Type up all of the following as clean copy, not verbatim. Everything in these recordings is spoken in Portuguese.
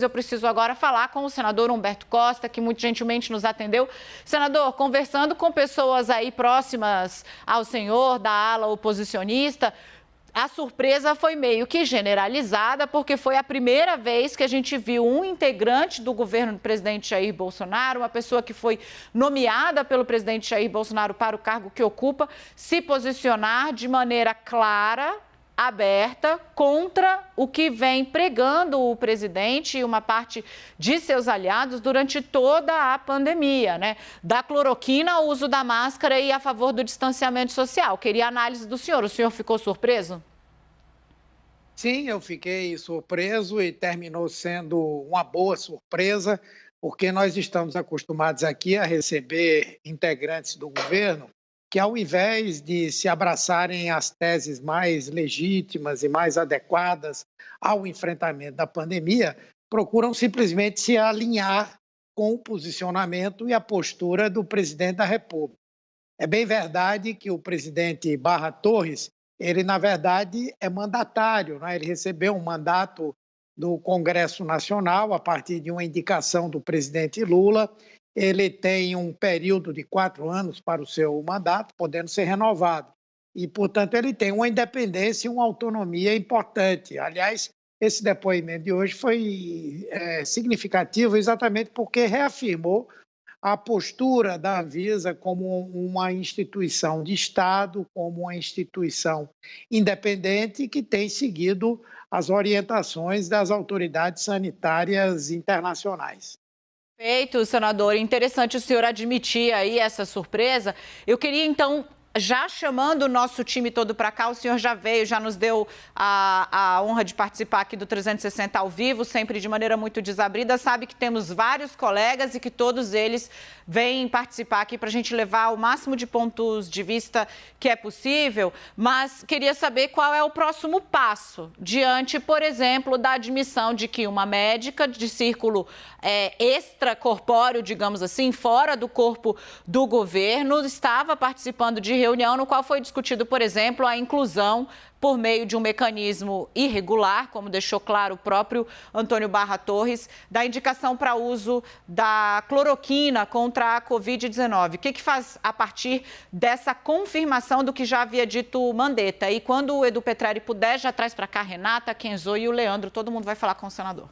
Eu preciso agora falar com o senador Humberto Costa, que muito gentilmente nos atendeu. Senador, conversando com pessoas aí próximas ao senhor, da ala oposicionista, a surpresa foi meio que generalizada, porque foi a primeira vez que a gente viu um integrante do governo do presidente Jair Bolsonaro, uma pessoa que foi nomeada pelo presidente Jair Bolsonaro para o cargo que ocupa, se posicionar de maneira clara, aberta, contra o que vem pregando o presidente e uma parte de seus aliados durante toda a pandemia, né? Da cloroquina ao uso da máscara e a favor do distanciamento social. Queria a análise do senhor. O senhor ficou surpreso? Sim, eu fiquei surpreso e terminou sendo uma boa surpresa, porque nós estamos acostumados aqui a receber integrantes do governo que, ao invés de se abraçarem às teses mais legítimas e mais adequadas ao enfrentamento da pandemia, procuram simplesmente se alinhar com o posicionamento e a postura do presidente da República. É bem verdade que o presidente Barra Torres, ele, na verdade, é mandatário, né? Ele recebeu um mandato do Congresso Nacional a partir de uma indicação do presidente Lula. Ele tem um período de 4 anos para o seu mandato, podendo ser renovado. E, portanto, ele tem uma independência e uma autonomia importante. Aliás, esse depoimento de hoje foi significativo exatamente porque reafirmou a postura da Anvisa como uma instituição de Estado, como uma instituição independente que tem seguido as orientações das autoridades sanitárias internacionais. Perfeito, senador. Interessante o senhor admitir aí essa surpresa. Eu queria, então, já chamando o nosso time todo para cá, o senhor já veio, já nos deu a honra de participar aqui do 360 ao vivo, sempre de maneira muito desabrida. Sabe que temos vários colegas e que todos eles vêm participar aqui para a gente levar o máximo de pontos de vista que é possível, mas queria saber qual é o próximo passo diante, por exemplo, da admissão de que uma médica de círculo extracorpóreo, digamos assim, fora do corpo do governo, estava participando de reunião no qual foi discutido, por exemplo, a inclusão por meio de um mecanismo irregular, como deixou claro o próprio Antônio Barra Torres, da indicação para uso da cloroquina contra a Covid-19. O que faz a partir dessa confirmação do que já havia dito o Mandetta? E quando o Edu Petrelli puder, já traz para cá a Renata, a Kenzo e o Leandro. Todo mundo vai falar com o senador.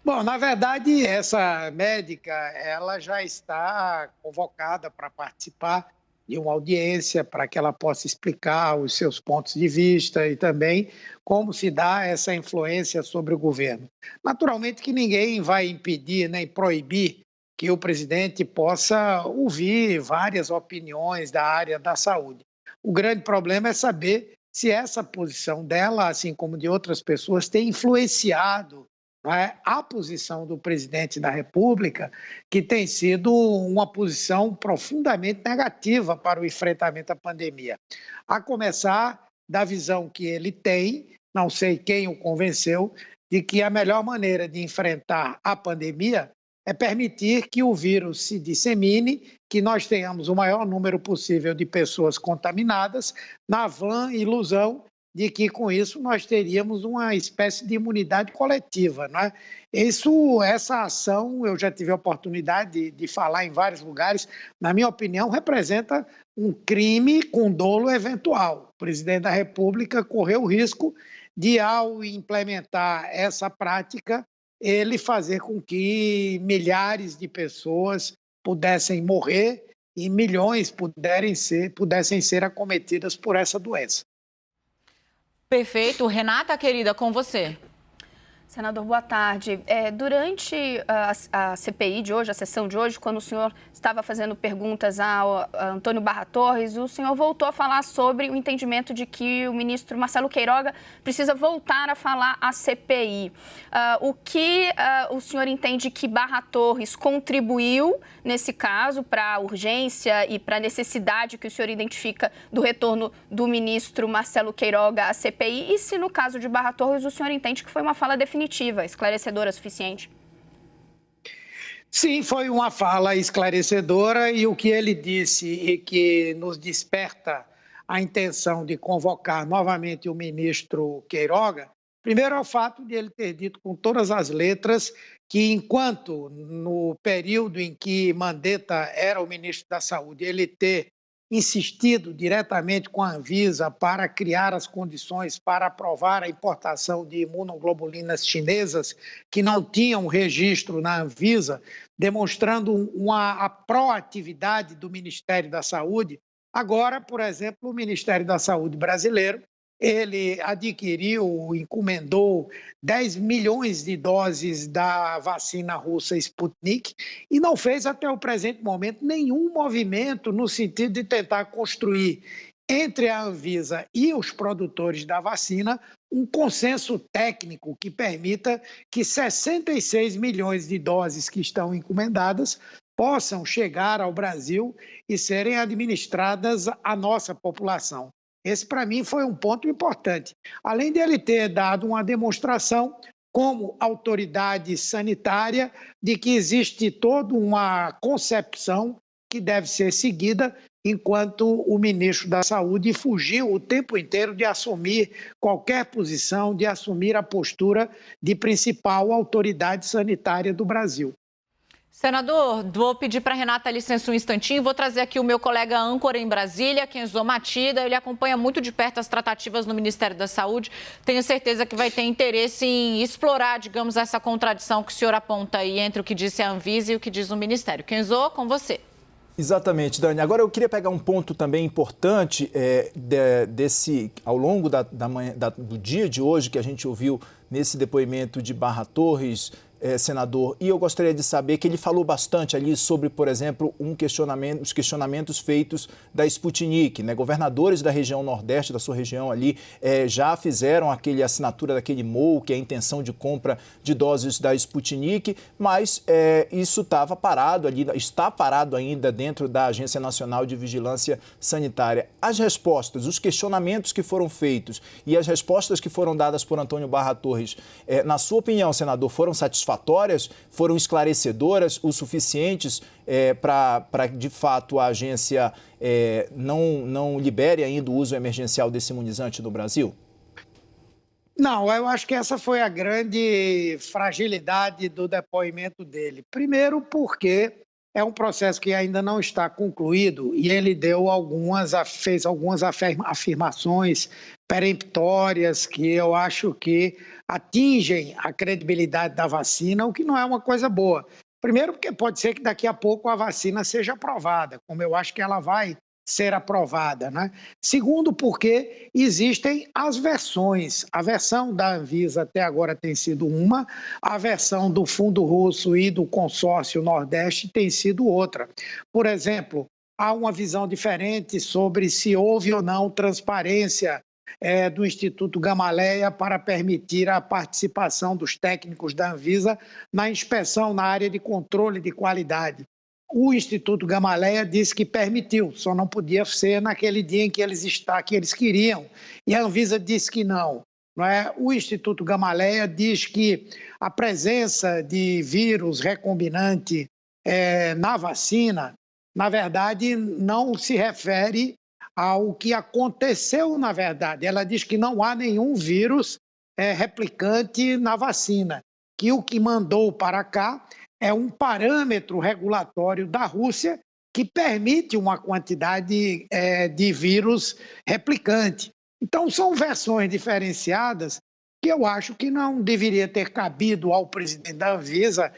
Bom, na verdade, essa médica, ela já está convocada para participar de uma audiência para que ela possa explicar os seus pontos de vista e também como se dá essa influência sobre o governo. Naturalmente que ninguém vai impedir nem proibir que o presidente possa ouvir várias opiniões da área da saúde. O grande problema é saber se essa posição dela, assim como de outras pessoas, tem influenciado a posição do presidente da República, que tem sido uma posição profundamente negativa para o enfrentamento à pandemia. A começar da visão que ele tem, não sei quem o convenceu, de que a melhor maneira de enfrentar a pandemia é permitir que o vírus se dissemine, que nós tenhamos o maior número possível de pessoas contaminadas, na vã ilusão de que, com isso, nós teríamos uma espécie de imunidade coletiva, não é? Essa ação, eu já tive a oportunidade de falar em vários lugares, na minha opinião, representa um crime com dolo eventual. O presidente da República correu o risco de, ao implementar essa prática, ele fazer com que milhares de pessoas pudessem morrer e milhões pudessem ser acometidas por essa doença. Perfeito. Renata, querida, com você. Senador, boa tarde. Durante a CPI de hoje, a sessão de hoje, quando o senhor estava fazendo perguntas ao Antônio Barra Torres, o senhor voltou a falar sobre o entendimento de que o ministro Marcelo Queiroga precisa voltar a falar à CPI. O que o senhor entende que Barra Torres contribuiu, nesse caso, para a urgência e para a necessidade que o senhor identifica do retorno do ministro Marcelo Queiroga à CPI? E se, no caso de Barra Torres, o senhor entende que foi uma fala definitiva, esclarecedora, suficiente? Sim, foi uma fala esclarecedora e o que ele disse e que nos desperta a intenção de convocar novamente o ministro Queiroga Primeiro é o fato de ele ter dito com todas as letras que, enquanto no período em que Mandetta era o ministro da Saúde, ele ter insistido diretamente com a Anvisa para criar as condições para aprovar a importação de imunoglobulinas chinesas que não tinham registro na Anvisa, demonstrando a proatividade do Ministério da Saúde. Agora, por exemplo, o Ministério da Saúde brasileiro, ele adquiriu, encomendou 10 milhões de doses da vacina russa Sputnik e não fez até o presente momento nenhum movimento no sentido de tentar construir entre a Anvisa e os produtores da vacina um consenso técnico que permita que 66 milhões de doses que estão encomendadas possam chegar ao Brasil e serem administradas à nossa população. Esse, para mim, foi um ponto importante. Além de ele ter dado uma demonstração como autoridade sanitária de que existe toda uma concepção que deve ser seguida, enquanto o ministro da Saúde fugiu o tempo inteiro de assumir qualquer posição, de assumir a postura de principal autoridade sanitária do Brasil. Senador, vou pedir para a Renata licença um instantinho. Vou trazer aqui o meu colega âncora em Brasília, Kenzo Matida. Ele acompanha muito de perto as tratativas no Ministério da Saúde. Tenho certeza que vai ter interesse em explorar, digamos, essa contradição que o senhor aponta aí entre o que disse a Anvisa e o que diz o Ministério. Kenzo, com você. Exatamente, Dani. Agora eu queria pegar um ponto também importante ao longo do dia de hoje que a gente ouviu nesse depoimento de Barra Torres, senador, e eu gostaria de saber que ele falou bastante ali sobre, por exemplo, os questionamentos feitos da Sputnik, né? Governadores da região Nordeste, da sua região ali, já fizeram aquele assinatura daquele MOU, que é a intenção de compra de doses da Sputnik, mas isso estava parado ali, está parado ainda dentro da Agência Nacional de Vigilância Sanitária. As respostas, os questionamentos que foram feitos e as respostas que foram dadas por Antônio Barra Torres, na sua opinião, senador, foram satisfatórias? Foram esclarecedoras o suficientes para, de fato, a agência não libere ainda o uso emergencial desse imunizante no Brasil? Não, eu acho que essa foi a grande fragilidade do depoimento dele. Primeiro porque é um processo que ainda não está concluído e ele fez algumas afirmações peremptórias que eu acho que atingem a credibilidade da vacina, o que não é uma coisa boa. Primeiro porque pode ser que daqui a pouco a vacina seja aprovada, como eu acho que ela vai ser aprovada, né? Segundo porque existem as versões. A versão da Anvisa até agora tem sido uma, a versão do Fundo Russo e do Consórcio Nordeste tem sido outra. Por exemplo, há uma visão diferente sobre se houve ou não transparência do Instituto Gamaleia para permitir a participação dos técnicos da Anvisa na inspeção na área de controle de qualidade. O Instituto Gamaleia disse que permitiu, só não podia ser naquele dia em que eles queriam. E a Anvisa disse que não. O Instituto Gamaleia diz que a presença de vírus recombinante na vacina, na verdade, não se refere ao que aconteceu na verdade. Ela diz que não há nenhum vírus replicante na vacina, que o que mandou para cá é um parâmetro regulatório da Rússia que permite uma quantidade de vírus replicante. Então, são versões diferenciadas que eu acho que não deveria ter cabido ao presidente da Anvisa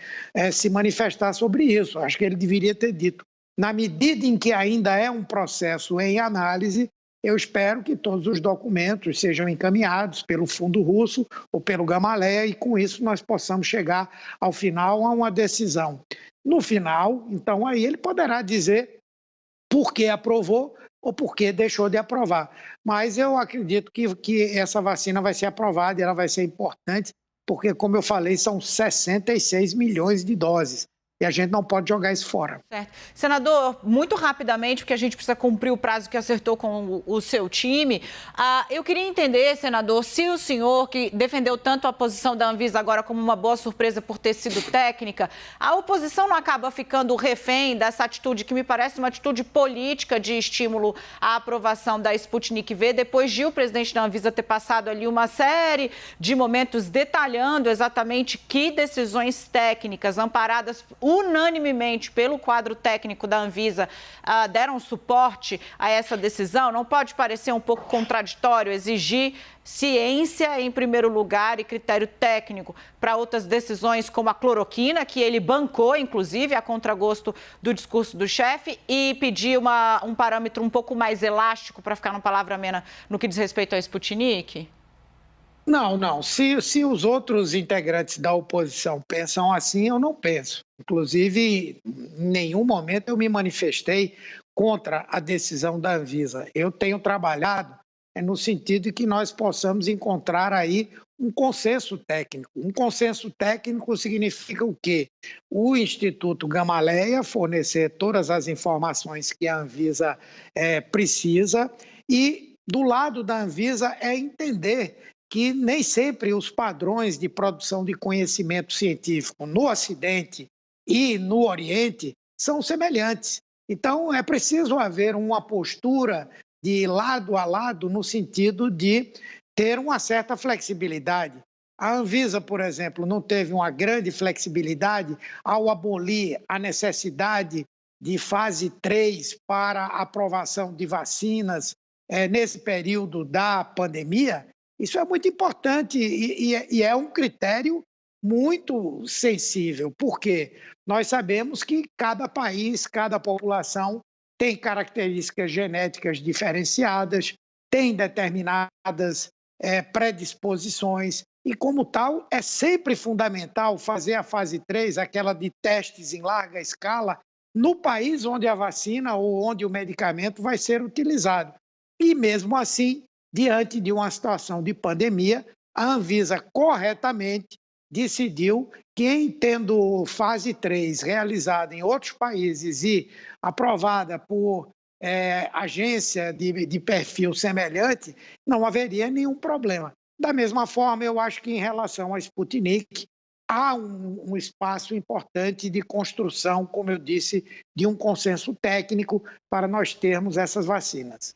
se manifestar sobre isso. Acho que ele deveria ter dito. Na medida em que ainda é um processo em análise, eu espero que todos os documentos sejam encaminhados pelo Fundo Russo ou pelo Gamaleia e, com isso, nós possamos chegar ao final a uma decisão. No final, então, aí ele poderá dizer por que aprovou ou por que deixou de aprovar. Mas eu acredito que essa vacina vai ser aprovada e ela vai ser importante, porque, como eu falei, são 66 milhões de doses. e a gente não pode jogar isso fora. Certo. Senador, muito rapidamente, porque a gente precisa cumprir o prazo que acertou com o seu time, eu queria entender, senador, se o senhor, que defendeu tanto a posição da Anvisa agora como uma boa surpresa por ter sido técnica, a oposição não acaba ficando refém dessa atitude que me parece uma atitude política de estímulo à aprovação da Sputnik V, depois de o presidente da Anvisa ter passado ali uma série de momentos detalhando exatamente que decisões técnicas amparadas unanimemente pelo quadro técnico da Anvisa deram suporte a essa decisão? Não pode parecer um pouco contraditório exigir ciência em primeiro lugar e critério técnico para outras decisões como a cloroquina, que ele bancou, inclusive, a contragosto do discurso do chefe, e pedir um parâmetro um pouco mais elástico, para ficar numa palavra amena, no que diz respeito à Sputnik? Não. Se os outros integrantes da oposição pensam assim, eu não penso. Inclusive, em nenhum momento eu me manifestei contra a decisão da Anvisa. Eu tenho trabalhado no sentido de que nós possamos encontrar aí um consenso técnico. Um consenso técnico significa o quê? O Instituto Gamaleia fornecer todas as informações que a Anvisa precisa e, do lado da Anvisa, entender que nem sempre os padrões de produção de conhecimento científico no Ocidente e no Oriente são semelhantes. Então, é preciso haver uma postura de lado a lado no sentido de ter uma certa flexibilidade. A Anvisa, por exemplo, não teve uma grande flexibilidade ao abolir a necessidade de fase 3 para aprovação de vacinas nesse período da pandemia. Isso é muito importante e é um critério muito sensível, porque nós sabemos que cada país, cada população tem características genéticas diferenciadas, tem determinadas predisposições e, como tal, é sempre fundamental fazer a fase 3, aquela de testes em larga escala, no país onde a vacina ou onde o medicamento vai ser utilizado. E, mesmo assim, diante de uma situação de pandemia, a Anvisa corretamente decidiu que, em tendo fase 3 realizada em outros países e aprovada por agência de perfil semelhante, não haveria nenhum problema. Da mesma forma, eu acho que em relação à Sputnik, há um espaço importante de construção, como eu disse, de um consenso técnico para nós termos essas vacinas.